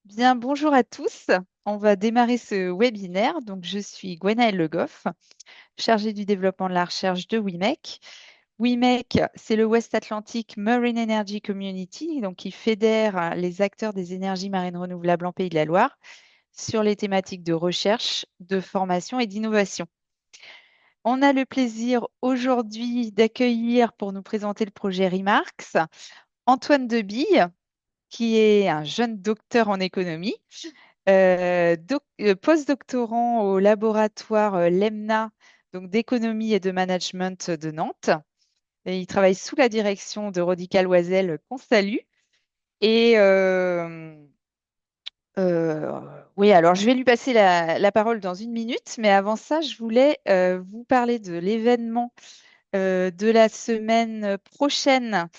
Bien, bonjour à tous. On va démarrer ce webinaire. Donc, je suis Gwenaëlle Le Goff, chargée du développement de la recherche de WIMEC. WIMEC, c'est le West Atlantic Marine Energy Community, donc qui fédère les acteurs des énergies marines renouvelables en Pays de la Loire sur les thématiques de recherche, de formation et d'innovation. On a le plaisir aujourd'hui d'accueillir pour nous présenter le projet Remarks Antoine Debille, qui est un jeune docteur en économie postdoctorant au laboratoire LEMNA, donc d'économie et de management de Nantes. Et il travaille sous la direction de Rodica Loisel, qu'on salue. Et oui, alors je vais lui passer la parole dans une minute, mais avant ça, je voulais vous parler de l'événement de la semaine prochaine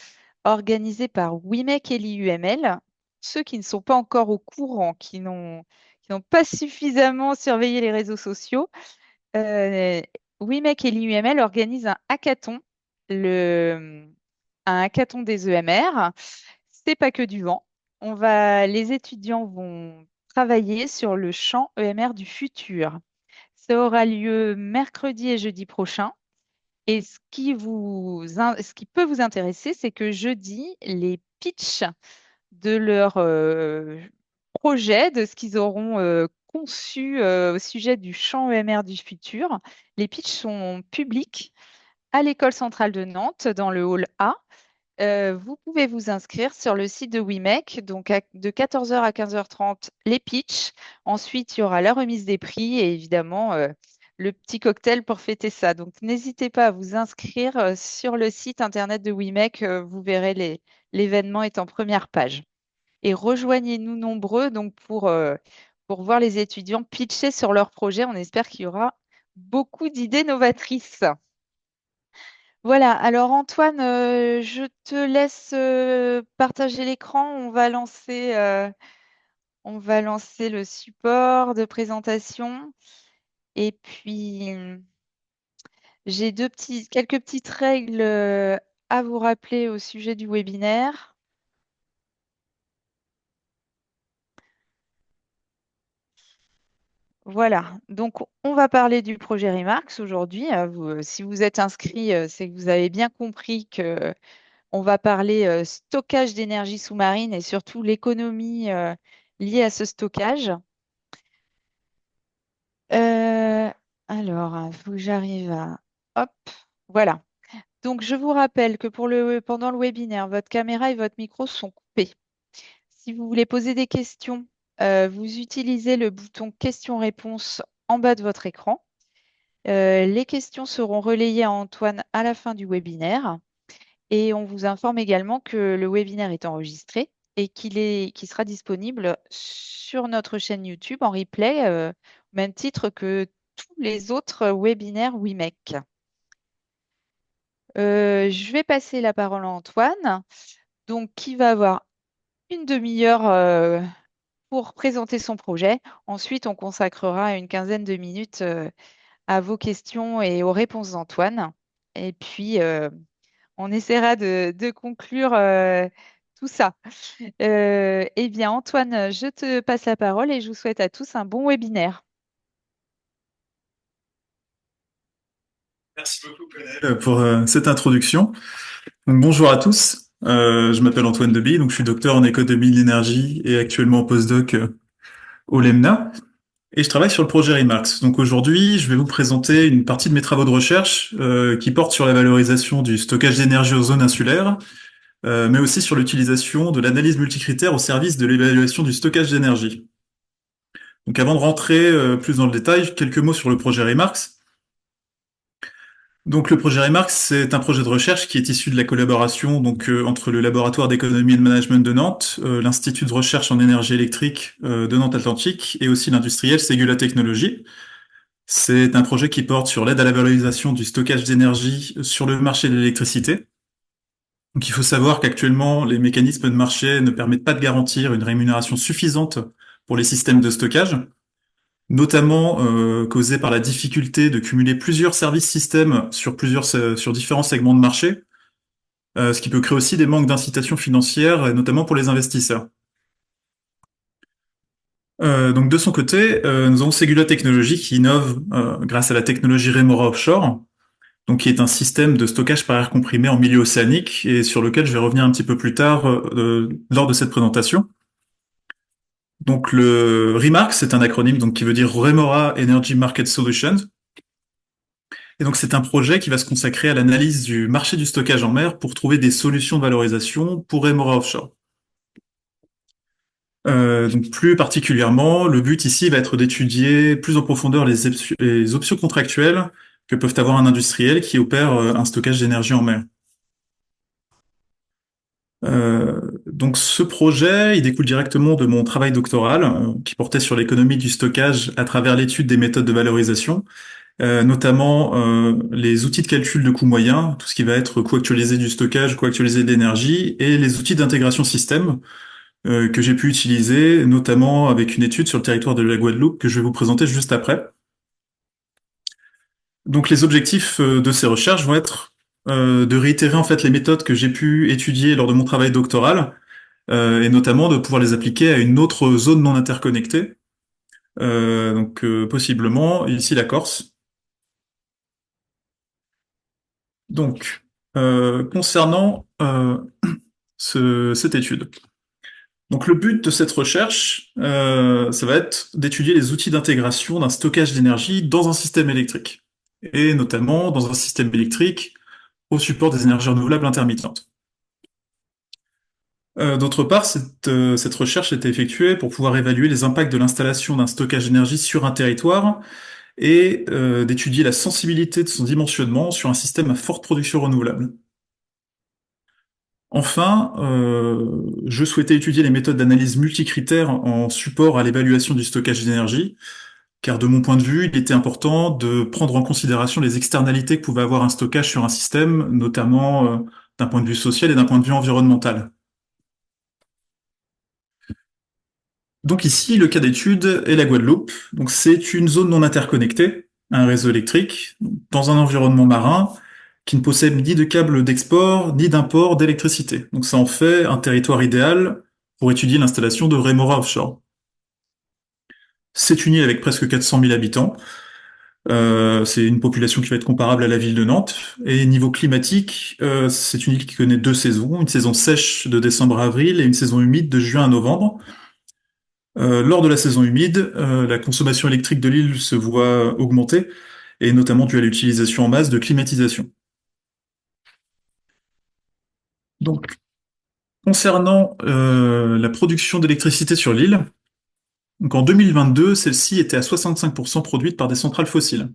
organisé par WIMEC et l'IUML. Ceux qui ne sont pas encore au courant, qui n'ont pas suffisamment surveillé les réseaux sociaux, euh, WIMEC et l'IUML organisent un hackathon des EMR. C'est pas que du vent. Les étudiants vont travailler sur le champ EMR du futur. Ça aura lieu mercredi et jeudi prochain. Et ce qui peut vous intéresser, c'est que jeudi, les pitchs de leur projet, de ce qu'ils auront conçu au sujet du champ EMR du futur, les pitchs sont publics à l'École centrale de Nantes, dans le hall A. Vous pouvez vous inscrire sur le site de WIMEC, donc de 14 heures à 15h30, les pitchs. Ensuite, il y aura la remise des prix et évidemment le petit cocktail pour fêter ça. Donc, n'hésitez pas à vous inscrire sur le site internet de WIMEC. Vous verrez l'événement est en première page. Et rejoignez-nous nombreux donc pour voir les étudiants pitcher sur leur projet. On espère qu'il y aura beaucoup d'idées novatrices. Voilà, alors Antoine, je te laisse partager l'écran. On va lancer le support de présentation. Et puis, j'ai quelques petites règles à vous rappeler au sujet du webinaire. Voilà, donc on va parler du projet Remarks aujourd'hui. Si vous êtes inscrit, c'est que vous avez bien compris que on va parler stockage d'énergie sous-marine et surtout l'économie liée à ce stockage. Euh, alors, il faut que j'arrive à... Hop, voilà. Donc, je vous rappelle que pendant le webinaire, votre caméra et votre micro sont coupés. Si vous voulez poser des questions, vous utilisez le bouton questions-réponses en bas de votre écran. Les questions seront relayées à Antoine à la fin du webinaire. Et on vous informe également que le webinaire est enregistré et qu'il sera disponible sur notre chaîne YouTube en replay, au même titre que tous les autres webinaires WIMEC. Je vais passer la parole à Antoine, donc qui va avoir une demi-heure pour présenter son projet. Ensuite, on consacrera une quinzaine de minutes à vos questions et aux réponses d'Antoine. Et puis, on essaiera de conclure tout ça. Eh bien, Antoine, je te passe la parole et je vous souhaite à tous un bon webinaire. Merci beaucoup, Lionel, pour cette introduction. Donc, bonjour à tous. Je m'appelle Antoine Deby, donc je suis docteur en économie de l'énergie et actuellement postdoc au LEMNA. Et je travaille sur le projet Remarks. Donc aujourd'hui, je vais vous présenter une partie de mes travaux de recherche qui portent sur la valorisation du stockage d'énergie aux zones insulaires, mais aussi sur l'utilisation de l'analyse multicritère au service de l'évaluation du stockage d'énergie. Donc avant de rentrer plus dans le détail, quelques mots sur le projet Remarks. Donc le projet Remarks, c'est un projet de recherche qui est issu de la collaboration entre le laboratoire d'économie et de management de Nantes, l'Institut de recherche en énergie électrique de Nantes Atlantique et aussi l'industriel Ségula Technologies. C'est un projet qui porte sur l'aide à la valorisation du stockage d'énergie sur le marché de l'électricité. Donc il faut savoir qu'actuellement, les mécanismes de marché ne permettent pas de garantir une rémunération suffisante pour les systèmes de stockage, notamment causée par la difficulté de cumuler plusieurs services systèmes sur différents segments de marché, ce qui peut créer aussi des manques d'incitation financière, notamment pour les investisseurs. Donc de son côté, nous avons Segula Technologies qui innove grâce à la technologie Remora Offshore, donc qui est un système de stockage par air comprimé en milieu océanique et sur lequel je vais revenir un petit peu plus tard lors de cette présentation. Donc le REMARK, c'est un acronyme donc qui veut dire Remora Energy Market Solutions. Et donc c'est un projet qui va se consacrer à l'analyse du marché du stockage en mer pour trouver des solutions de valorisation pour Remora Offshore. Donc plus particulièrement, le but ici va être d'étudier plus en profondeur les options contractuelles que peuvent avoir un industriel qui opère un stockage d'énergie en mer. Donc ce projet, il découle directement de mon travail doctoral qui portait sur l'économie du stockage à travers l'étude des méthodes de valorisation, notamment les outils de calcul de coût moyen, tout ce qui va être coût actualisé du stockage, coût actualisé de l'énergie, et les outils d'intégration système que j'ai pu utiliser, notamment avec une étude sur le territoire de la Guadeloupe que je vais vous présenter juste après. Donc les objectifs de ces recherches vont être de réitérer en fait les méthodes que j'ai pu étudier lors de mon travail doctoral, et notamment de pouvoir les appliquer à une autre zone non interconnectée, possiblement ici la Corse. Donc concernant cette étude. Donc le but de cette recherche, ça va être d'étudier les outils d'intégration d'un stockage d'énergie dans un système électrique, et notamment dans un système électrique au support des énergies renouvelables intermittentes. D'autre part, cette recherche a été effectuée pour pouvoir évaluer les impacts de l'installation d'un stockage d'énergie sur un territoire et d'étudier la sensibilité de son dimensionnement sur un système à forte production renouvelable. Enfin, je souhaitais étudier les méthodes d'analyse multicritères en support à l'évaluation du stockage d'énergie, car de mon point de vue, il était important de prendre en considération les externalités que pouvait avoir un stockage sur un système, notamment d'un point de vue social et d'un point de vue environnemental. Donc ici, le cas d'étude est la Guadeloupe. Donc c'est une zone non interconnectée, un réseau électrique, dans un environnement marin qui ne possède ni de câbles d'export ni d'import d'électricité. Donc ça en fait un territoire idéal pour étudier l'installation de Remora Offshore. C'est une île avec presque 400 000 habitants. C'est une population qui va être comparable à la ville de Nantes. Et niveau climatique, c'est une île qui connaît deux saisons, une saison sèche de décembre à avril et une saison humide de juin à novembre. Lors de la saison humide, la consommation électrique de l'île se voit augmenter, et notamment dû à l'utilisation en masse de climatisation. Donc, concernant la production d'électricité sur l'île, donc en 2022, celle-ci était à 65% produite par des centrales fossiles.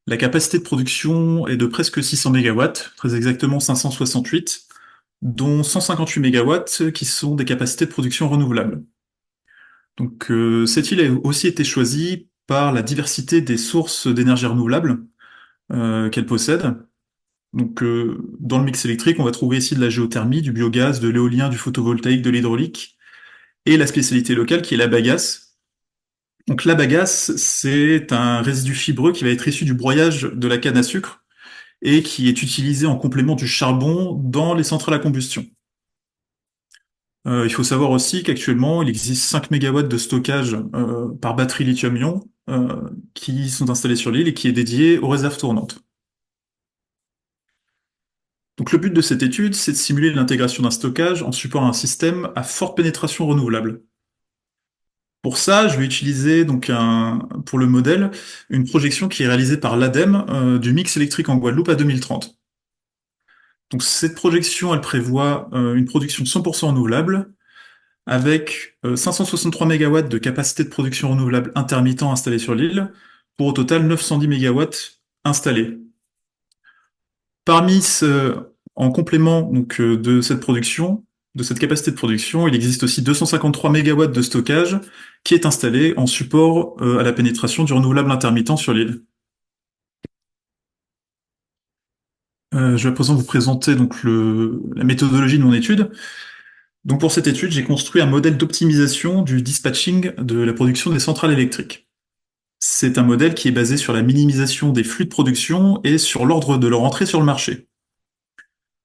La capacité de production est de presque 600 mégawatts, très exactement 568, dont 158 mégawatts qui sont des capacités de production renouvelables. Donc, cette île a aussi été choisie par la diversité des sources d'énergie renouvelable qu'elle possède. Donc, dans le mix électrique, on va trouver ici de la géothermie, du biogaz, de l'éolien, du photovoltaïque, de l'hydraulique, et la spécialité locale qui est la bagasse. Donc, la bagasse, c'est un résidu fibreux qui va être issu du broyage de la canne à sucre et qui est utilisé en complément du charbon dans les centrales à combustion. Il faut savoir aussi qu'actuellement, il existe 5 mégawatts de stockage par batterie lithium-ion qui sont installés sur l'île et qui est dédié aux réserves tournantes. Donc le but de cette étude, c'est de simuler l'intégration d'un stockage en support à un système à forte pénétration renouvelable. Pour ça, je vais utiliser pour le modèle une projection qui est réalisée par l'ADEME du mix électrique en Guadeloupe à 2030. Donc cette projection, elle prévoit une production 100% renouvelable avec 563 mégawatts de capacité de production renouvelable intermittent installés sur l'île, pour au total 910 mégawatts installés. En complément de cette production, de cette capacité de production, il existe aussi 253 mégawatts de stockage qui est installé en support à la pénétration du renouvelable intermittent sur l'île. Je vais à présent vous présenter la méthodologie de mon étude. Donc pour cette étude, j'ai construit un modèle d'optimisation du dispatching de la production des centrales électriques. C'est un modèle qui est basé sur la minimisation des flux de production et sur l'ordre de leur entrée sur le marché.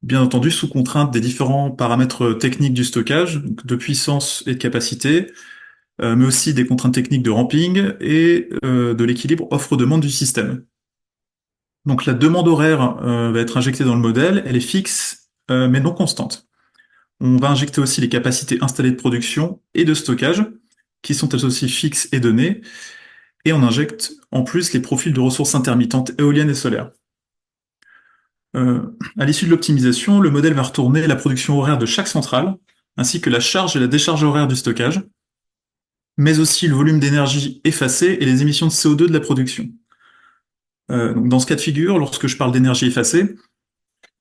Bien entendu, sous contrainte des différents paramètres techniques du stockage, donc de puissance et de capacité, mais aussi des contraintes techniques de ramping et de l'équilibre offre-demande du système. Donc la demande horaire va être injectée dans le modèle, elle est fixe mais non constante. On va injecter aussi les capacités installées de production et de stockage, qui sont elles aussi fixes et données, et on injecte en plus les profils de ressources intermittentes éoliennes et solaires. À l'issue de l'optimisation, le modèle va retourner la production horaire de chaque centrale, ainsi que la charge et la décharge horaire du stockage, mais aussi le volume d'énergie effacé et les émissions de CO2 de la production. Donc dans ce cas de figure, lorsque je parle d'énergie effacée,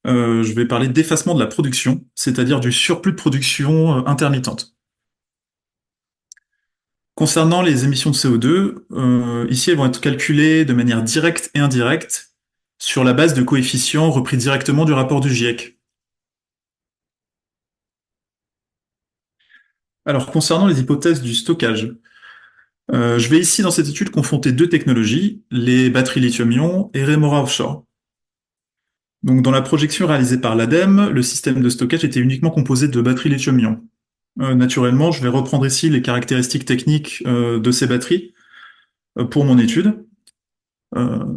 je vais parler d'effacement de la production, c'est-à-dire du surplus de production intermittente. Concernant les émissions de CO2, ici elles vont être calculées de manière directe et indirecte sur la base de coefficients repris directement du rapport du GIEC. Alors concernant les hypothèses du stockage, je vais ici dans cette étude confronter deux technologies, les batteries lithium-ion et Remora Offshore. Donc dans la projection réalisée par l'ADEME, le système de stockage était uniquement composé de batteries lithium-ion. Naturellement, je vais reprendre ici les caractéristiques techniques de ces batteries pour mon étude,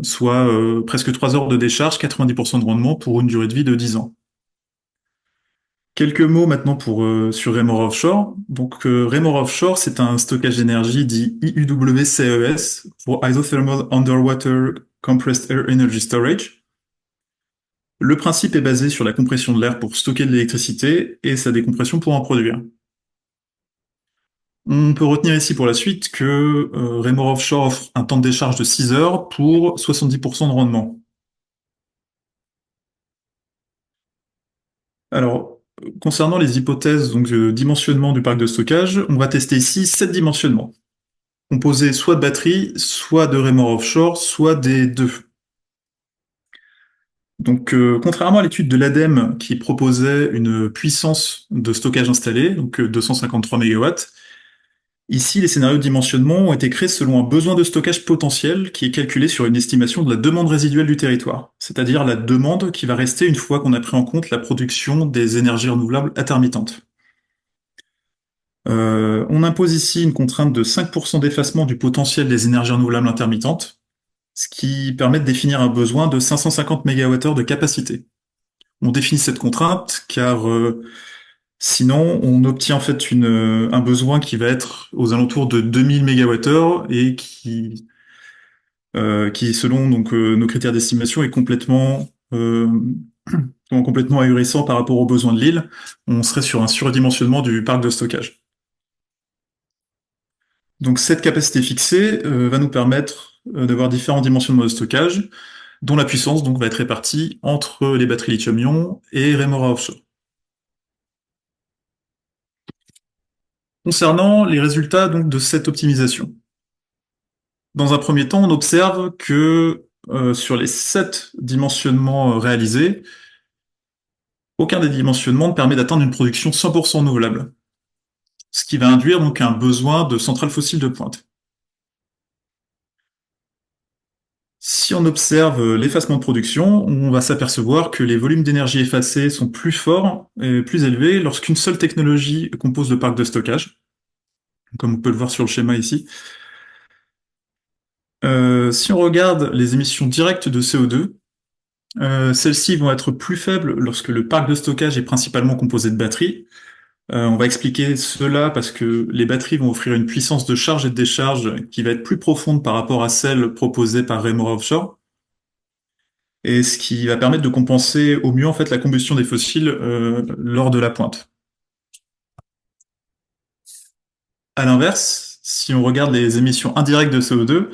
soit presque 3 heures de décharge, 90% de rendement pour une durée de vie de 10 ans. Quelques mots maintenant sur Remora Offshore. Donc Remora Offshore, c'est un stockage d'énergie dit IUWCES pour Isothermal Underwater Compressed Air Energy Storage. Le principe est basé sur la compression de l'air pour stocker de l'électricité et sa décompression pour en produire. On peut retenir ici pour la suite que Remora Offshore offre un temps de décharge de 6 heures pour 70% de rendement. Alors, concernant les hypothèses donc, de dimensionnement du parc de stockage, on va tester ici 7 dimensionnements, composés soit de batteries, soit de Remora Offshore, soit des deux. Donc, contrairement à l'étude de l'ADEME qui proposait une puissance de stockage installée, donc 253 MW, ici les scénarios de dimensionnement ont été créés selon un besoin de stockage potentiel qui est calculé sur une estimation de la demande résiduelle du territoire, c'est-à-dire la demande qui va rester une fois qu'on a pris en compte la production des énergies renouvelables intermittentes. On impose ici une contrainte de 5% d'effacement du potentiel des énergies renouvelables intermittentes, ce qui permet de définir un besoin de 550 MWh de capacité. On définit cette contrainte car sinon on obtient en fait un besoin qui va être aux alentours de 2000 MWh et qui selon donc, nos critères d'estimation est complètement ahurissant par rapport aux besoins de l'île. On serait sur un surdimensionnement du parc de stockage. Donc cette capacité fixée va nous permettre d'avoir différents dimensionnements de stockage, dont la puissance donc va être répartie entre les batteries lithium-ion et Remora Offshore. Concernant les résultats donc de cette optimisation. Dans un premier temps, on observe que sur les 7 dimensionnements réalisés, aucun des dimensionnements ne permet d'atteindre une production 100% renouvelable, ce qui va induire donc un besoin de centrales fossiles de pointe. Si on observe l'effacement de production, on va s'apercevoir que les volumes d'énergie effacés sont plus forts et plus élevés lorsqu'une seule technologie compose le parc de stockage, comme on peut le voir sur le schéma ici. Si on regarde les émissions directes de CO2, celles-ci vont être plus faibles lorsque le parc de stockage est principalement composé de batteries. On va expliquer cela parce que les batteries vont offrir une puissance de charge et de décharge qui va être plus profonde par rapport à celle proposée par Remora Offshore, et ce qui va permettre de compenser au mieux en fait la combustion des fossiles lors de la pointe. À l'inverse, si on regarde les émissions indirectes de CO2,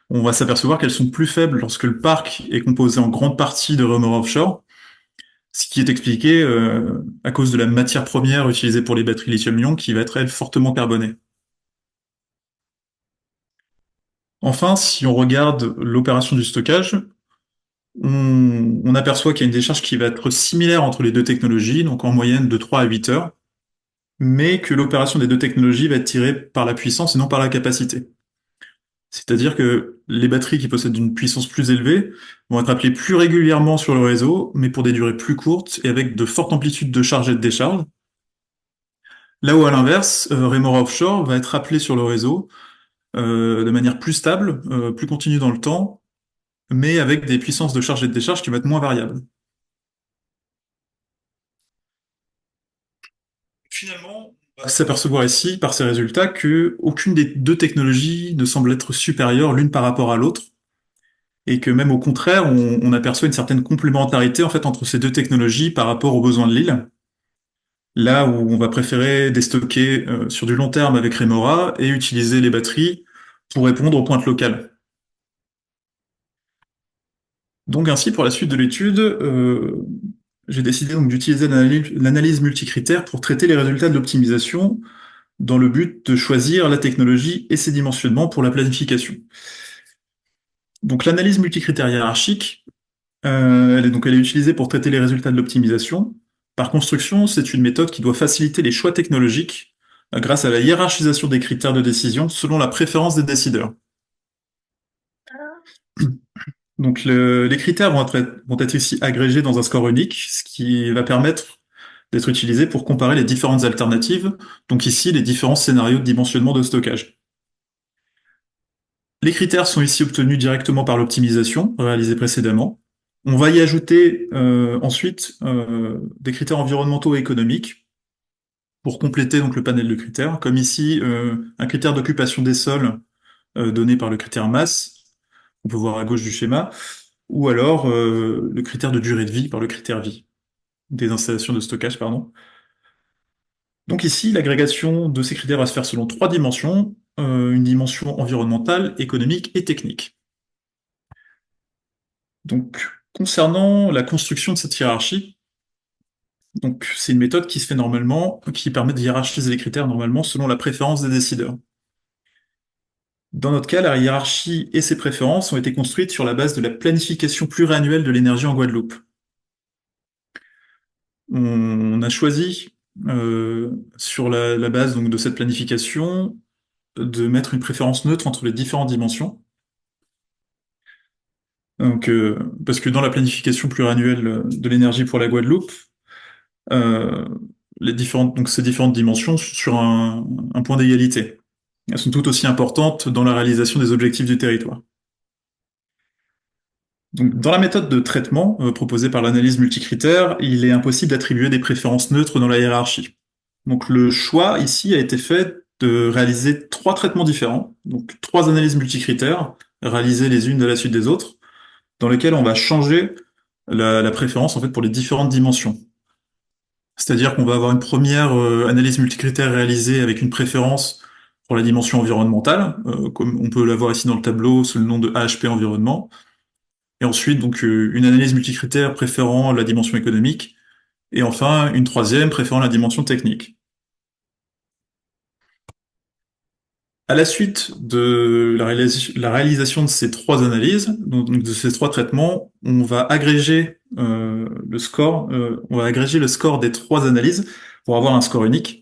on va s'apercevoir qu'elles sont plus faibles lorsque le parc est composé en grande partie de Remora Offshore, ce qui est expliqué à cause de la matière première utilisée pour les batteries lithium-ion qui va être, elle, fortement carbonée. Enfin, si on regarde l'opération du stockage, on aperçoit qu'il y a une décharge qui va être similaire entre les deux technologies, donc en moyenne de 3 à 8 heures, mais que l'opération des deux technologies va être tirée par la puissance et non par la capacité. C'est-à-dire que les batteries qui possèdent une puissance plus élevée vont être appelées plus régulièrement sur le réseau, mais pour des durées plus courtes et avec de fortes amplitudes de charge et de décharge. Là où à l'inverse, Remora Offshore va être appelé sur le réseau de manière plus stable, plus continue dans le temps, mais avec des puissances de charge et de décharge qui vont être moins variables. Finalement, on va s'apercevoir ici, par ces résultats, que aucune des deux technologies ne semble être supérieure l'une par rapport à l'autre, et que même au contraire, on aperçoit une certaine complémentarité en fait entre ces deux technologies par rapport aux besoins de l'île. Là où on va préférer déstocker sur du long terme avec Remora et utiliser les batteries pour répondre aux pointes locales. Donc ainsi, pour la suite de l'étude, j'ai décidé donc d'utiliser l'analyse multicritère pour traiter les résultats de l'optimisation dans le but de choisir la technologie et ses dimensionnements pour la planification. Donc l'analyse multicritère hiérarchique, elle est utilisée pour traiter les résultats de l'optimisation. Par construction, c'est une méthode qui doit faciliter les choix technologiques grâce à la hiérarchisation des critères de décision selon la préférence des décideurs. Donc les critères vont être ici agrégés dans un score unique, ce qui va permettre d'être utilisé pour comparer les différentes alternatives, donc ici les différents scénarios de dimensionnement de stockage. Les critères sont ici obtenus directement par l'optimisation réalisée précédemment. On va y ajouter ensuite des critères environnementaux et économiques pour compléter donc le panel de critères, comme ici un critère d'occupation des sols donné par le critère masse, on peut voir à gauche du schéma, ou alors le critère de durée de vie par le critère vie, des installations de stockage, pardon. Donc ici, l'agrégation de ces critères va se faire selon trois dimensions, une dimension environnementale, économique et technique. Donc, concernant la construction de cette hiérarchie, donc c'est une méthode qui se fait normalement, qui permet de hiérarchiser les critères normalement selon la préférence des décideurs. Dans notre cas, la hiérarchie et ses préférences ont été construites sur la base de la planification pluriannuelle de l'énergie en Guadeloupe. On a choisi, sur la base donc, de cette planification, de mettre une préférence neutre entre les différentes dimensions. Donc, parce que dans la planification pluriannuelle de l'énergie pour la Guadeloupe, euh, donc ces différentes dimensions sont sur un point d'égalité. Elles sont toutes aussi importantes dans la réalisation des objectifs du territoire. Donc, dans la méthode de traitement proposée par l'analyse multicritère, il est impossible d'attribuer des préférences neutres dans la hiérarchie. Donc, le choix ici a été fait de réaliser trois traitements différents, donc trois analyses multicritères, réalisées les unes à la suite des autres, dans lesquelles on va changer la préférence en fait pour les différentes dimensions. C'est-à-dire qu'on va avoir une première analyse multicritère réalisée avec une préférence pour la dimension environnementale, comme on peut la voir ici dans le tableau sous le nom de AHP environnement. Et ensuite, donc, une analyse multicritère préférant la dimension économique. Et enfin, une troisième préférant la dimension technique. À la suite de la réalisation de ces trois analyses, donc de ces trois traitements, on va agréger on va agréger le score des trois analyses pour avoir un score unique.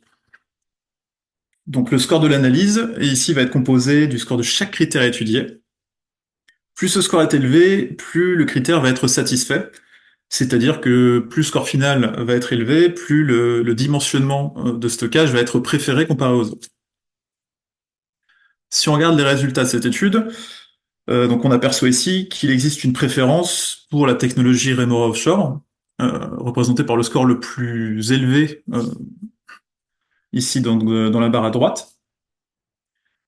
Donc le score de l'analyse, ici, va être composé du score de chaque critère étudié. Plus ce score est élevé, plus le critère va être satisfait. C'est-à-dire que plus le score final va être élevé, plus le dimensionnement de stockage va être préféré comparé aux autres. Si on regarde les résultats de cette étude, donc on aperçoit ici qu'il existe une préférence pour la technologie Remora Offshore, représentée par le score le plus élevé ici dans la barre à droite.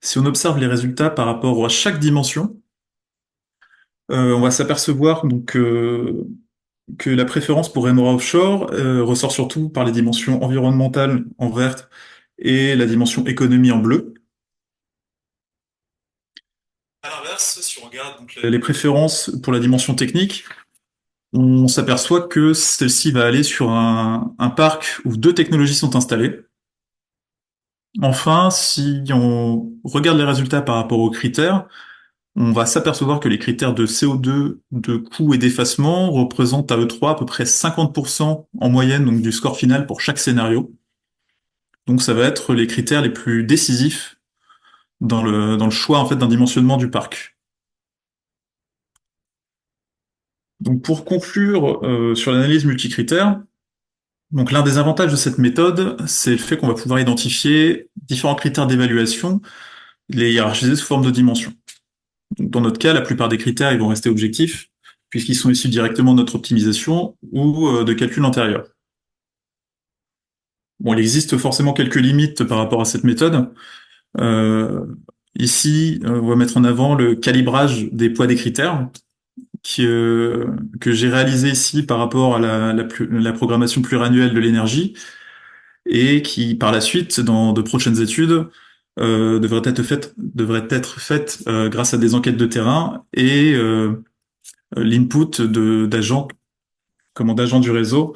Si on observe les résultats par rapport à chaque dimension, on va s'apercevoir donc que la préférence pour Remora Offshore ressort surtout par les dimensions environnementales en vert et la dimension économie en bleu. À l'inverse, si on regarde donc les préférences pour la dimension technique, on s'aperçoit que celle-ci va aller sur un parc où deux technologies sont installées. Enfin, si on regarde les résultats par rapport aux critères, on va s'apercevoir que les critères de CO2, de coût et d'effacement représentent à eux trois à peu près 50% en moyenne donc, du score final pour chaque scénario. Donc ça va être les critères les plus décisifs dans le choix en fait d'un dimensionnement du parc. Donc pour conclure sur l'analyse multicritère, Donc l'un des avantages de cette méthode, c'est le fait qu'on va pouvoir identifier différents critères d'évaluation, les hiérarchiser sous forme de dimensions. Donc, dans notre cas, la plupart des critères ils vont rester objectifs, puisqu'ils sont issus directement de notre optimisation ou de calculs antérieurs. Bon, il existe forcément quelques limites par rapport à cette méthode. Euh, Ici, on va mettre en avant le calibrage des poids des critères qui, que j'ai réalisé ici par rapport à la programmation pluriannuelle de l'énergie et qui, par la suite, dans de prochaines études, devrait être faite grâce à des enquêtes de terrain et l'input d'agents, d'agents du réseau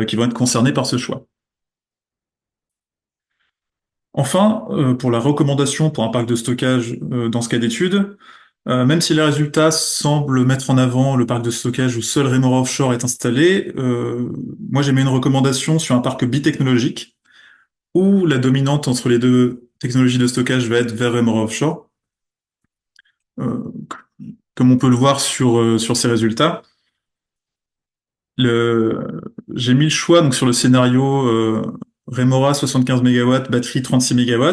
qui vont être concernés par ce choix. Enfin, pour la recommandation pour un parc de stockage dans ce cas d'étude, même si les résultats semblent mettre en avant le parc de stockage où seul Remora Offshore est installé, moi j'ai mis une recommandation sur un parc bitechnologique où la dominante entre les deux technologies de stockage va être vers Remora Offshore, euh, comme on peut le voir sur ces résultats. J'ai mis le choix donc sur le scénario Remora 75 MW, batterie 36 MW,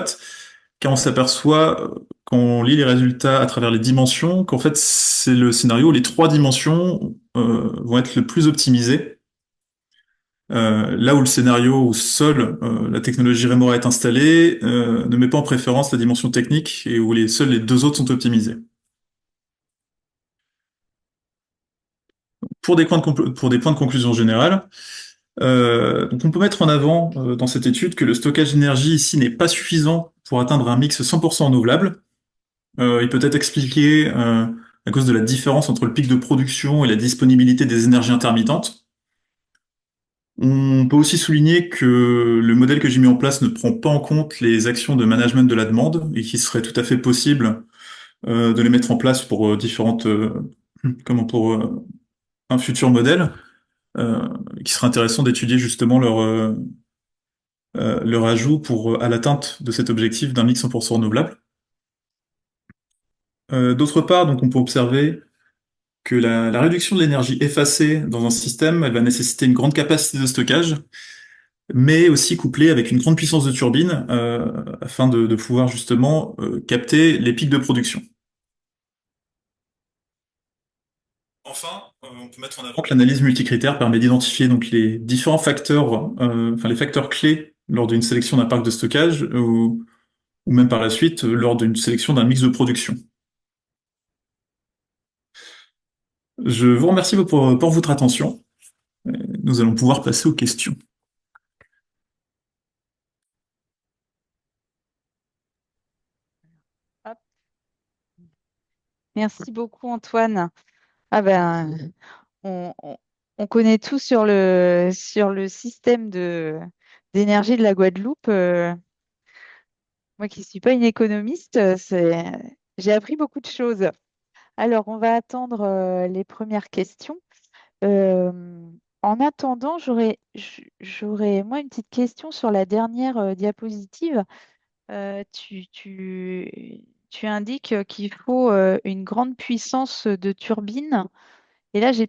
car on s'aperçoit, quand on lit les résultats à travers les dimensions, qu'en fait c'est le scénario où les trois dimensions vont être le plus optimisées. Là où le scénario où seule la technologie Remora est installée ne met pas en préférence la dimension technique et où seuls les deux autres sont optimisés. Pour des points de conclusion générale, donc on peut mettre en avant dans cette étude que le stockage d'énergie ici n'est pas suffisant pour atteindre un mix 100% renouvelable. Il peut être expliqué à cause de la différence entre le pic de production et la disponibilité des énergies intermittentes. On peut aussi souligner que le modèle que j'ai mis en place ne prend pas en compte les actions de management de la demande et qu'il serait tout à fait possible de les mettre en place pour pour un futur modèle, euh, qui serait intéressant d'étudier justement leur ajout à l'atteinte de cet objectif d'un mix 100% renouvelable. D'autre part, donc on peut observer que la réduction de l'énergie effacée dans un système, elle va nécessiter une grande capacité de stockage, mais aussi couplée avec une grande puissance de turbine, afin de pouvoir justement capter les pics de production. Enfin, on peut mettre en avant que l'analyse multicritère permet d'identifier donc les différents facteurs, enfin les facteurs clés lors d'une sélection d'un parc de stockage ou même par la suite lors d'une sélection d'un mix de production. Je vous remercie pour votre attention. Nous allons pouvoir passer aux questions. Hop. Merci beaucoup, Antoine. Ah ben, on, on- on connaît tout sur le système d'énergie de la Guadeloupe. Moi qui ne suis pas une économiste, j'ai appris beaucoup de choses. Alors, on va attendre les premières questions. Euh, En attendant, j'aurais moi une petite question sur la dernière diapositive. Tu indiques qu'il faut une grande puissance de turbine. Et là, il y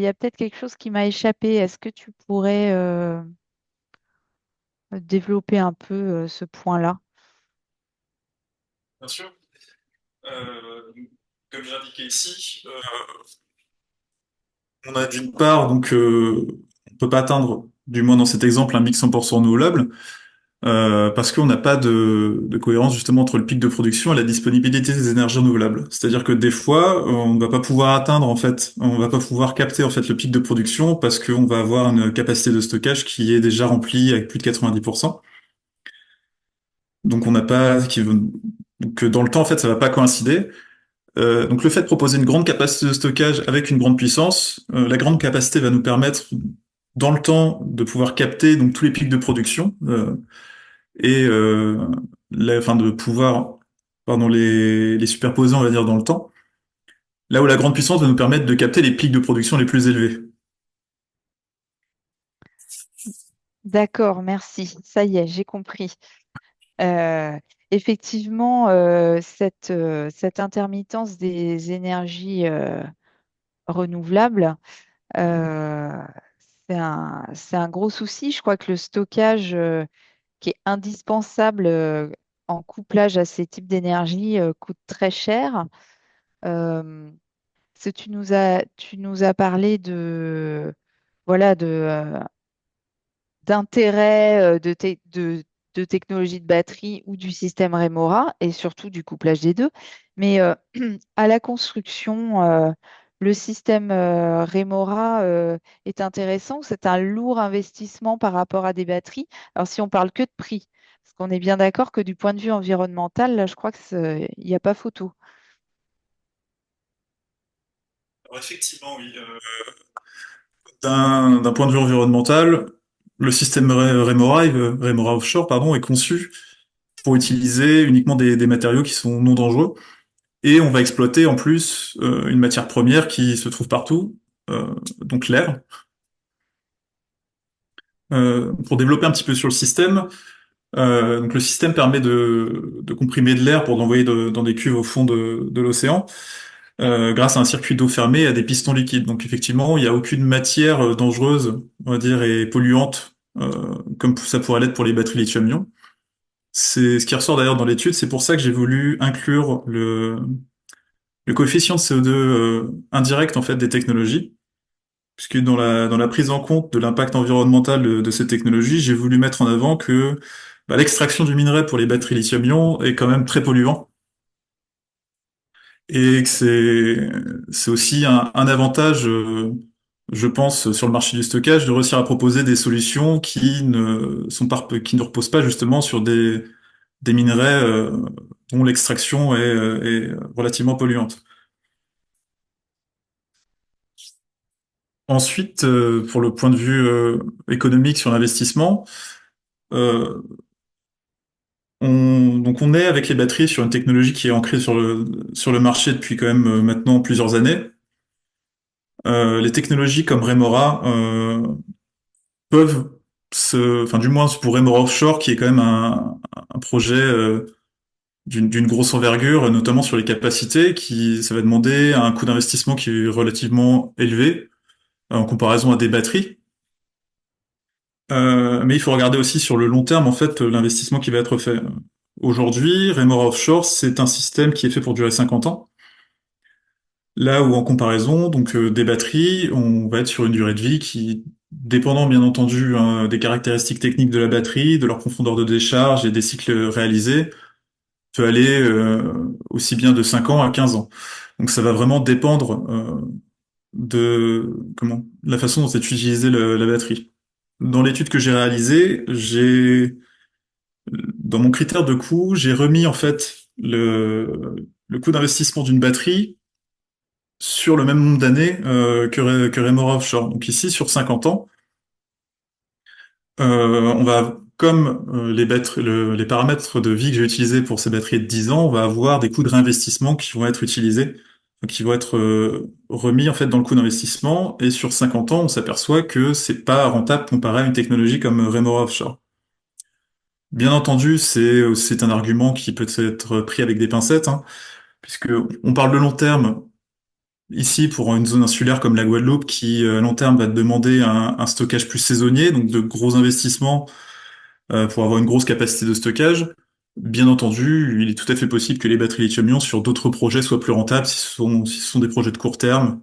a peut-être quelque chose qui m'a échappé. Est-ce que tu pourrais développer un peu ce point-là? Bien sûr. Comme j'ai indiqué ici, on a d'une part, on peut pas atteindre, du moins dans cet exemple, un mix 100% renouvelable, parce qu'on n'a pas de cohérence justement entre le pic de production et la disponibilité des énergies renouvelables. C'est-à-dire que des fois, on ne va pas pouvoir atteindre en fait, on va pas pouvoir capter en fait le pic de production parce qu'on va avoir une capacité de stockage qui est déjà remplie avec plus de 90%. Donc on n'a pas, donc dans le temps en fait, ça va pas coïncider. Donc le fait de proposer une grande capacité de stockage avec une grande puissance, la grande capacité va nous permettre dans le temps de pouvoir capter donc tous les pics de production et enfin de pouvoir pardon les superposer on va dire dans le temps. Là où la grande puissance va nous permettre de capter les pics de production les plus élevés. D'accord, merci. Ça y est, j'ai compris. Euh, Effectivement, cette intermittence des énergies renouvelables, euh, c'est un gros souci. Je crois que le stockage qui est indispensable en couplage à ces types d'énergie coûte très cher. Euh, tu nous as parlé de, voilà, d'intérêt de technologie de batterie ou du système Remora et surtout du couplage des deux. Mais à la construction, le système Remora est intéressant. C'est un lourd investissement par rapport à des batteries. Alors si on parle que de prix, parce qu'on est bien d'accord que du point de vue environnemental, là, je crois il n'y a pas photo. Alors, effectivement, oui. D'un point de vue environnemental, le système Remora Offshore, pardon, est conçu pour utiliser uniquement des matériaux qui sont non dangereux. Et on va exploiter en plus une matière première qui se trouve partout, donc l'air. Pour développer un petit peu sur le système, donc le système permet de comprimer de l'air pour l'envoyer dans des cuves au fond de l'océan, grâce à un circuit d'eau fermé et à des pistons liquides. Donc effectivement, il n'y a aucune matière dangereuse, on va dire, et polluante, comme ça pourrait l'être pour les batteries lithium-ion. C'est ce qui ressort d'ailleurs dans l'étude. C'est pour ça que j'ai voulu inclure le coefficient de CO2 indirect en fait des technologies, puisque dans la prise en compte de l'impact environnemental de ces technologies, j'ai voulu mettre en avant que l'extraction du minerai pour les batteries lithium-ion est quand même très polluant et que c'est aussi un avantage, je pense, sur le marché du stockage, de réussir à proposer des solutions qui ne reposent pas justement sur des minerais dont l'extraction est relativement polluante. Ensuite, pour le point de vue économique sur l'investissement, euh, donc on est avec les batteries sur une technologie qui est ancrée sur le marché depuis quand même maintenant plusieurs années. Les technologies comme Remora peuvent enfin du moins pour Remora Offshore, qui est quand même un projet d'une grosse envergure, notamment sur les capacités, ça va demander un coût d'investissement qui est relativement élevé en comparaison à des batteries. Mais il faut regarder aussi sur le long terme, en fait, l'investissement qui va être fait. Aujourd'hui, Remora Offshore, c'est un système qui est fait pour durer 50 ans. Là où, en comparaison, donc, des batteries, on va être sur une durée de vie qui, dépendant bien entendu, hein, des caractéristiques techniques de la batterie, de leur profondeur de décharge et des cycles réalisés, peut aller, aussi bien de 5 ans à 15 ans. Donc, ça va vraiment dépendre, la façon dont est utilisée la batterie. Dans l'étude que j'ai réalisée, dans mon critère de coût, j'ai remis en fait le coût d'investissement d'une batterie sur le même nombre d'années que Remora Offshore. Donc ici, sur 50 ans, on va, comme les paramètres de vie que j'ai utilisés pour ces batteries de 10 ans, on va avoir des coûts de réinvestissement qui vont être utilisés, qui vont être remis en fait dans le coût d'investissement. Et sur 50 ans, on s'aperçoit que c'est pas rentable comparé à une technologie comme Remora Offshore. Bien entendu, c'est un argument qui peut être pris avec des pincettes, hein, puisque on parle de long terme ici pour une zone insulaire comme la Guadeloupe, qui à long terme va te demander un stockage plus saisonnier, donc de gros investissements pour avoir une grosse capacité de stockage. Bien entendu, il est tout à fait possible que les batteries lithium-ion sur d'autres projets soient plus rentables si ce sont des projets de court terme.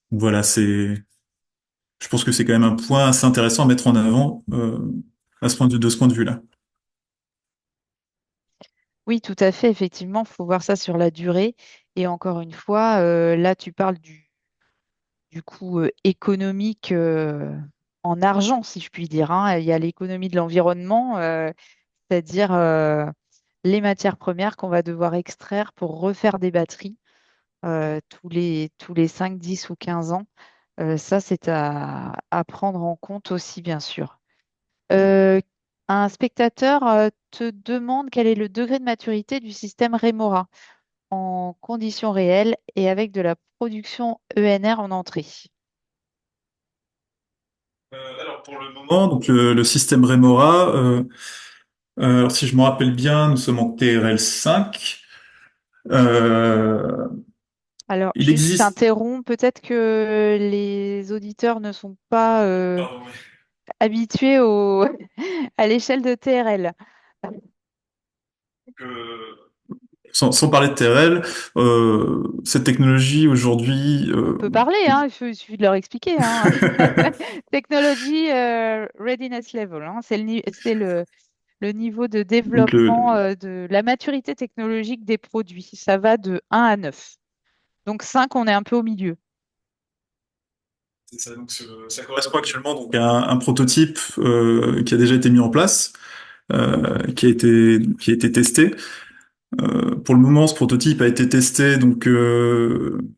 Donc voilà, je pense que c'est quand même un point assez intéressant à mettre en avant de ce point de vue-là. Oui, tout à fait. Effectivement, il faut voir ça sur la durée. Et encore une fois, là, tu parles du coût économique en argent, si je puis dire, hein. Il y a l'économie de l'environnement, c'est-à-dire les matières premières qu'on va devoir extraire pour refaire des batteries tous les 5, 10 ou 15 ans. Ça, c'est à prendre en compte aussi, bien sûr. Euh, un spectateur te demande quel est le degré de maturité du système Remora en conditions réelles et avec de la production ENR en entrée. Alors pour le moment, donc le système Remora, alors si je me rappelle bien, nous sommes en TRL 5. Alors, Il juste, je existe. t'interromps. Peut-être que les auditeurs ne sont pas Pardon, oui. habitués à l'échelle de TRL. Donc, sans parler de TRL, cette technologie aujourd'hui, On peut parler, hein, il suffit de leur expliquer, hein. Technology Readiness Level, hein, le niveau de donc développement de la maturité technologique des produits. Ça va de 1 à 9. Donc 5, on est un peu au milieu. c'est ça, ça correspond actuellement donc à un prototype qui a déjà été mis en place, qui a été testé. Pour le moment, ce prototype a été testé donc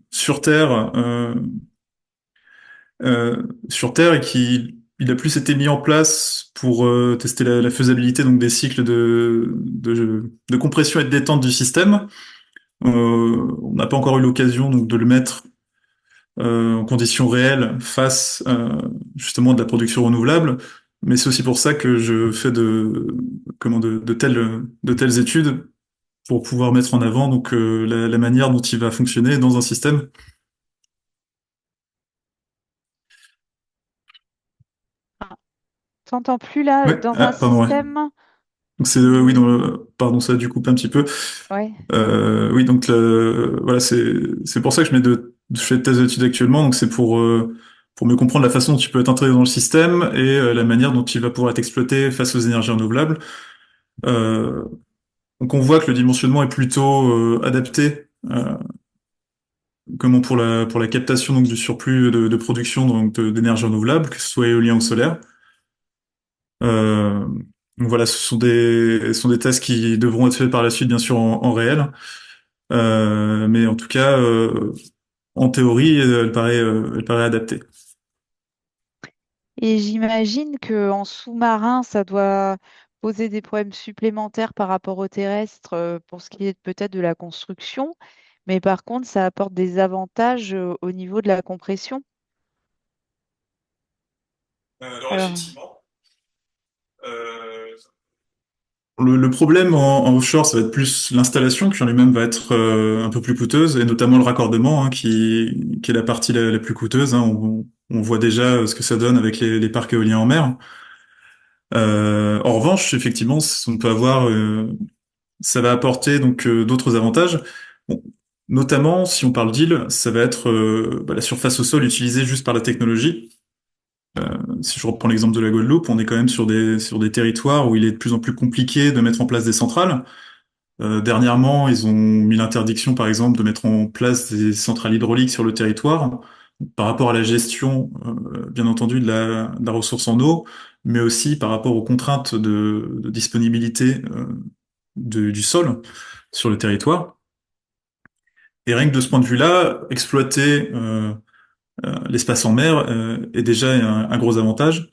sur Terre, sur Terre et qui il a plus été mis en place pour tester la faisabilité donc des cycles de compression et de détente du système. On n'a pas encore eu l'occasion donc de le mettre en conditions réelles face justement de la production renouvelable. Mais c'est aussi pour ça que je fais de telles études pour pouvoir mettre en avant donc la manière dont il va fonctionner dans un système. Ah, t'entends plus là, Ouais, dans un ah, pardon, ouais. système Donc c'est oui dans où... pardon, ça a dû couper un petit peu. Ouais. Oui, donc voilà, c'est pour ça que je fais de thèse d'études actuellement. Donc c'est pour mieux comprendre la façon dont tu peux être intégré dans le système et la manière dont il va pouvoir être exploité face aux énergies renouvelables. Euh, donc on voit que le dimensionnement est plutôt adapté, comment pour la captation donc du surplus de production donc d'énergie renouvelable, que ce soit éolien ou solaire. Euh, donc voilà, ce sont des tests qui devront être faits par la suite, bien sûr, en réel. Mais en tout cas, en théorie, elle paraît adaptée. Et j'imagine qu'en sous-marin, ça doit poser des problèmes supplémentaires par rapport au terrestre pour ce qui est peut-être de la construction. Mais par contre, ça apporte des avantages au niveau de la compression. Alors Alors, effectivement, euh, le problème en offshore, ça va être plus l'installation qui en lui-même va être un peu plus coûteuse, et notamment le raccordement, hein, qui est la partie la plus coûteuse. Hein. On voit déjà ce que ça donne avec les parcs éoliens en mer. En revanche, effectivement, on peut avoir, ça va apporter donc d'autres avantages. Bon, notamment, si on parle d'îles, ça va être la surface au sol utilisée juste par la technologie. Si je reprends l'exemple de la Guadeloupe, on est quand même sur des territoires où il est de plus en plus compliqué de mettre en place des centrales. Dernièrement, ils ont mis l'interdiction, par exemple, de mettre en place des centrales hydrauliques sur le territoire par rapport à la gestion, bien entendu, de la ressource en eau, mais aussi par rapport aux contraintes de disponibilité du sol sur le territoire. Et rien que de ce point de vue-là, exploiter l'espace en mer est déjà un gros avantage.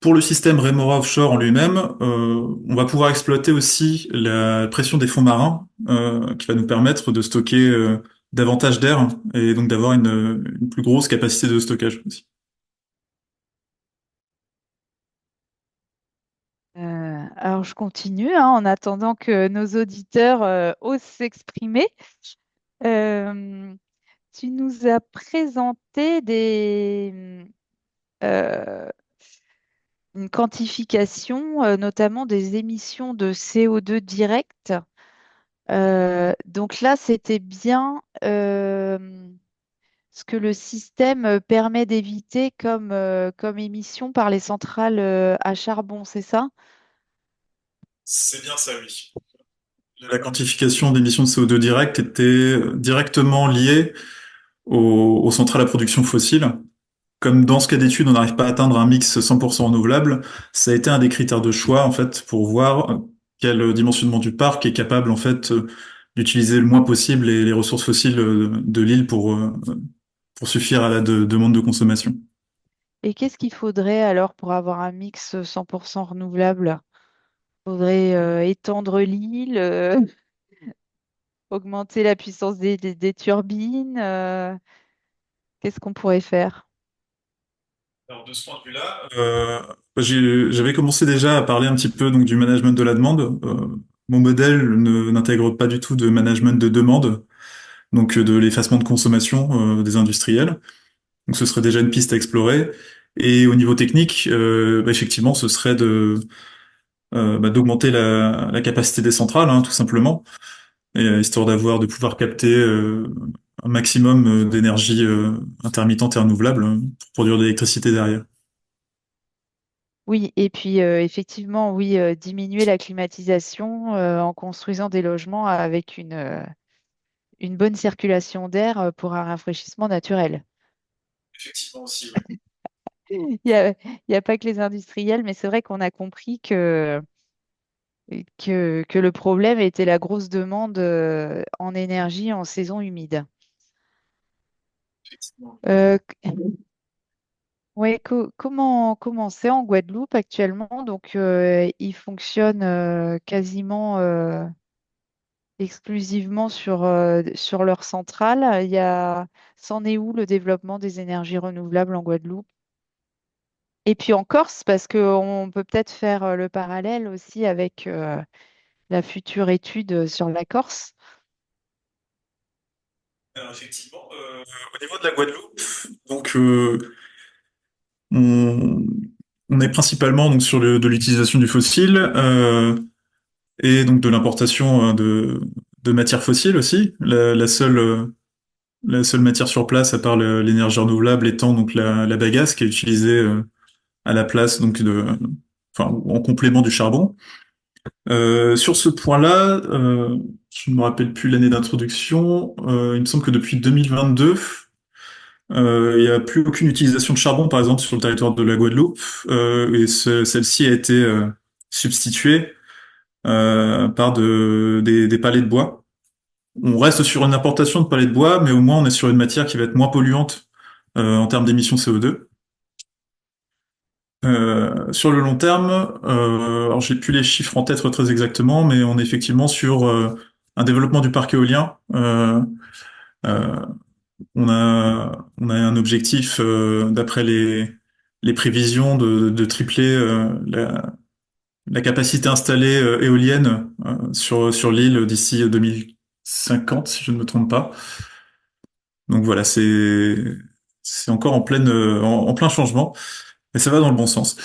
Pour le système Remora Offshore en lui-même, on va pouvoir exploiter aussi la pression des fonds marins, qui va nous permettre de stocker davantage d'air et donc d'avoir une plus grosse capacité de stockage aussi. alors je continue hein, en attendant que nos auditeurs osent s'exprimer. Euh, Tu nous as présenté euh, une quantification, notamment des émissions de CO2 directes. Donc là, c'était bien ce que le système permet d'éviter comme émission par les centrales à charbon, c'est ça? C'est bien ça, oui. La quantification d'émissions de CO2 directes était directement liée aux centrales à production fossile. Comme dans ce cas d'étude, on n'arrive pas à atteindre un mix 100% renouvelable, ça a été un des critères de choix en fait pour voir quel dimensionnement du parc est capable en fait d'utiliser le moins possible les ressources fossiles de l'île pour suffire à la demande de consommation. Et qu'est-ce qu'il faudrait alors pour avoir un mix 100% renouvelable? Faudrait étendre l'île, augmenter la puissance des turbines. Qu'est-ce qu'on pourrait faire? Alors de ce point de vue-là, j'avais commencé déjà à parler un petit peu donc du management de la demande. Mon modèle n'intègre pas du tout de management de demande. donc de l'effacement de consommation des industriels. Donc ce serait déjà une piste à explorer. Et au niveau technique, bah, effectivement, ce serait d'augmenter la capacité des centrales, hein, tout simplement, histoire de pouvoir capter un maximum d'énergie intermittente et renouvelable pour produire de l'électricité derrière. Oui, et puis effectivement, oui, diminuer la climatisation en construisant des logements avec une bonne circulation d'air pour un rafraîchissement naturel. Effectivement aussi, oui. Il n'y a, il y a pas que les industriels, mais c'est vrai qu'on a compris que le problème était la grosse demande en énergie en saison humide. Effectivement. Ouais, comment c'est en Guadeloupe actuellement? Donc, ils fonctionnent quasiment exclusivement sur leur centrale. C'en est où le développement des énergies renouvelables en Guadeloupe? Et puis en Corse, parce qu'on peut peut-être faire le parallèle aussi avec la future étude sur la Corse. Alors effectivement, au niveau de la Guadeloupe, donc on, on est principalement donc sur de l'utilisation du fossile et donc de l'importation de matières fossiles aussi. La seule matière sur place, à part l'énergie renouvelable, étant donc la bagasse qui est utilisée à la place donc enfin en complément du charbon. Sur ce point-là, je ne me rappelle plus l'année d'introduction. Il me semble que depuis 2022, il n'y a plus aucune utilisation de charbon, par exemple, sur le territoire de la Guadeloupe, et celle-ci a été substituée par des pallets de bois. On reste sur une importation de pallets de bois, mais au moins on est sur une matière qui va être moins polluante en termes d'émissions CO2. Sur le long terme, alors j'ai plus les chiffres en tête très exactement, mais on est effectivement sur un développement du parc éolien. Euh, on a un objectif, d'après les prévisions, de tripler la capacité installée éolienne sur l'île d'ici 2050, si je ne me trompe pas. Donc voilà, c'est encore en plein changement, mais ça va dans le bon sens.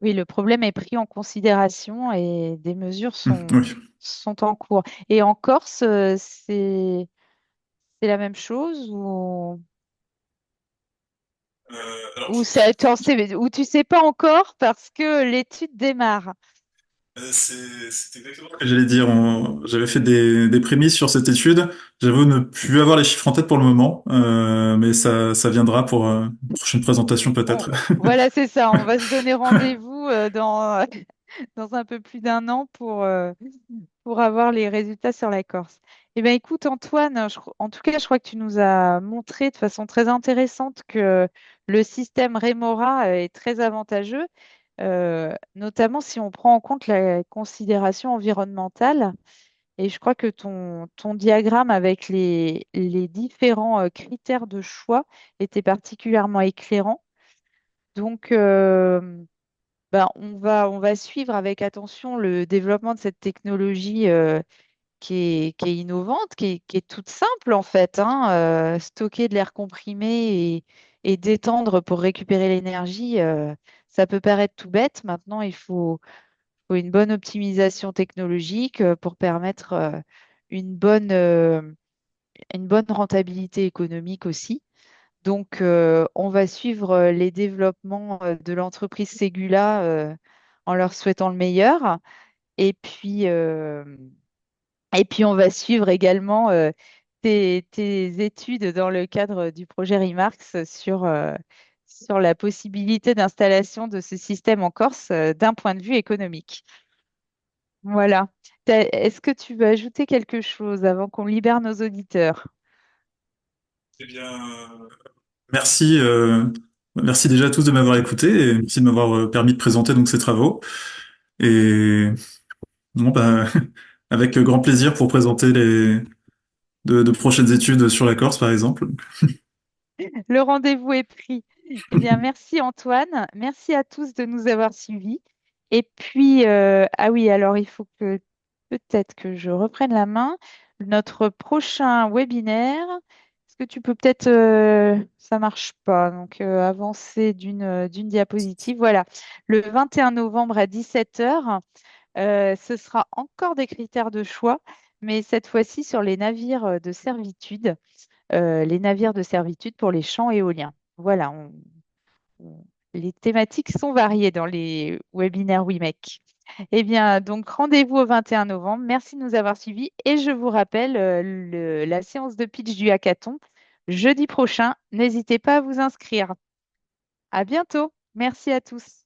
Oui, le problème est pris en considération et des mesures Oui. sont en cours. Et en Corse, c'est la même chose Alors, ou ou tu sais pas encore parce que l'étude démarre. c'est exactement ce que j'allais dire. J'avais fait des prémices sur cette étude. J'avoue ne plus avoir les chiffres en tête pour le moment, mais ça viendra pour une prochaine présentation peut-être. Voilà, c'est ça. On va se donner rendez-vous dans un peu plus d'un an pour avoir les résultats sur la Corse. Eh bien, écoute, Antoine, en tout cas, je crois que tu nous as montré de façon très intéressante que le système Remora est très avantageux, notamment si on prend en compte la considération environnementale. Et je crois que ton diagramme avec les différents critères de choix était particulièrement éclairant. Donc, on va suivre avec attention le développement de cette technologie qui est innovante, qui est toute simple en fait, hein. Stocker de l'air comprimé et détendre pour récupérer l'énergie, ça peut paraître tout bête. Maintenant, il faut une bonne optimisation technologique pour permettre une bonne rentabilité économique aussi. Donc, on va suivre les développements de l'entreprise Ségula en leur souhaitant le meilleur. Et puis, euh, et puis on va suivre également tes études dans le cadre du projet Remarks sur la possibilité d'installation de ce système en Corse d'un point de vue économique. Voilà. Est-ce que tu veux ajouter quelque chose avant qu'on libère nos auditeurs? Eh bien, merci, merci déjà à tous de m'avoir écouté et merci de m'avoir permis de présenter donc ces travaux. Et bon, bah, avec grand plaisir pour présenter de prochaines études sur la Corse, par exemple. Le rendez-vous est pris. Eh bien, merci Antoine. Merci à tous de nous avoir suivis. Et puis, ah oui, alors il faut que peut-être que je reprenne la main. Notre prochain webinaire, est-ce que tu peux peut-être, ça marche pas, donc avancer d'une diapositive. Voilà, le 21 novembre à 17 heures, ce sera encore des critères de choix, mais cette fois-ci sur les navires de servitude, les navires de servitude pour les champs éoliens. Voilà, les thématiques sont variées dans les webinaires WIMEC. Eh bien, donc rendez-vous au 21 novembre. Merci de nous avoir suivis et je vous rappelle la séance de pitch du hackathon jeudi prochain. N'hésitez pas à vous inscrire. À bientôt. Merci à tous.